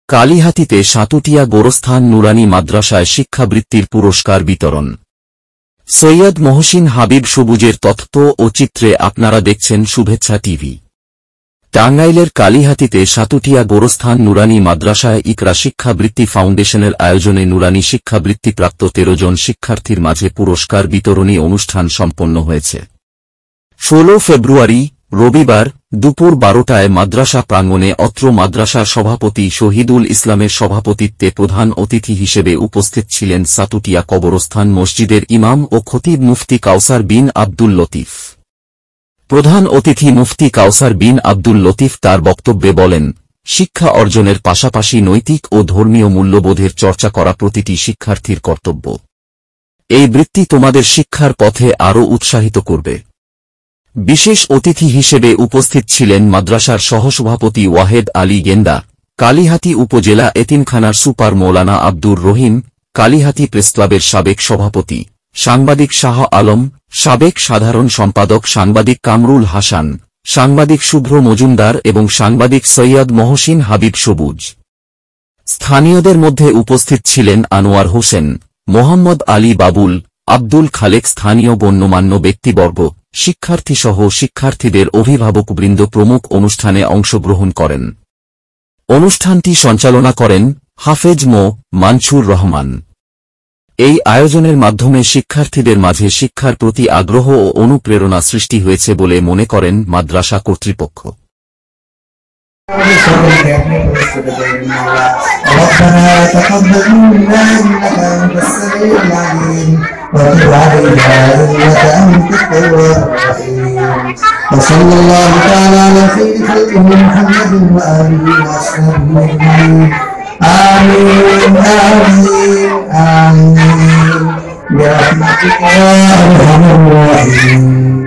কালিহাতীতে সাতুটিয়া গোরস্থান নুরানি মাদ্রাসায় শিক্ষাবৃত্তির পুরস্কার বিতরণ। সৈয়দ মহসিন হাবিব সবুজের তথ্য ও চিত্রে আপনারা দেখছেন শুভেচ্ছা টিভি। টাঙ্গাইলের কালিহাতীতে সাতুটিয়া গোরস্থান নুরানি মাদ্রাসায় ইকরা শিক্ষাবৃত্তি ফাউন্ডেশনের আয়োজনে নুরানি শিক্ষাবৃত্তিপ্রাপ্ত ১৩ জন শিক্ষার্থীর মাঝে পুরস্কার বিতরণী অনুষ্ঠান সম্পন্ন হয়েছে। ১৬ ফেব্রুয়ারি রবিবার দুপুর ১২টায় মাদ্রাসা প্রাঙ্গণে অত্র মাদ্রাসার সভাপতি শহীদুল ইসলামের সভাপতিত্বে প্রধান অতিথি হিসেবে উপস্থিত ছিলেন সাতুটিয়া কবরস্থান মসজিদের ইমাম ও খতিব মুফতি কাউসার বিন আব্দুল লতিফ। প্রধান অতিথি মুফতি কাউসার বিন আব্দুল লতিফ তার বক্তব্যে বলেন, শিক্ষা অর্জনের পাশাপাশি নৈতিক ও ধর্মীয় মূল্যবোধের চর্চা করা প্রতিটি শিক্ষার্থীর কর্তব্য। এই বৃত্তি তোমাদের শিক্ষার পথে আরও উৎসাহিত করবে। বিশেষ অতিথি হিসেবে উপস্থিত ছিলেন মাদ্রাসার সহসভাপতি ওয়াহেদ আলী গেন্দা, কালিহাতী উপজেলা এতিমখানার সুপার মৌলানা আব্দুর রহিম, কালিহাতী প্রেসক্লাবের সাবেক সভাপতি সাংবাদিক শাহ আলম, সাবেক সাধারণ সম্পাদক সাংবাদিক কামরুল হাসান, সাংবাদিক শুভ্র মজুমদার এবং সাংবাদিক সৈয়দ মহসিন হাবিব সবুজ। স্থানীয়দের মধ্যে উপস্থিত ছিলেন আনোয়ার হোসেন, মোহাম্মদ আলী বাবুল, আব্দুল খালেক, স্থানীয় গণ্যমান্য ব্যক্তিবর্গ, শিক্ষার্থীসহ শিক্ষার্থীদের অভিভাবকবৃন্দ প্রমুখ অনুষ্ঠানে অংশগ্রহণ করেন। অনুষ্ঠানটি সঞ্চালনা করেন হাফেজ মো. মানছুর রহমান। এই আয়োজনের মাধ্যমে শিক্ষার্থীদের মাঝে শিক্ষার প্রতি আগ্রহ ও অনুপ্রেরণা সৃষ্টি হয়েছে বলে মনে করেন মাদ্রাসা কর্তৃপক্ষ। وصلى الله تعالى على خير خلقه محمد وآله وصحبه أجمعين. آمين آمين آمين برحمتك يا أرحم الراحمين.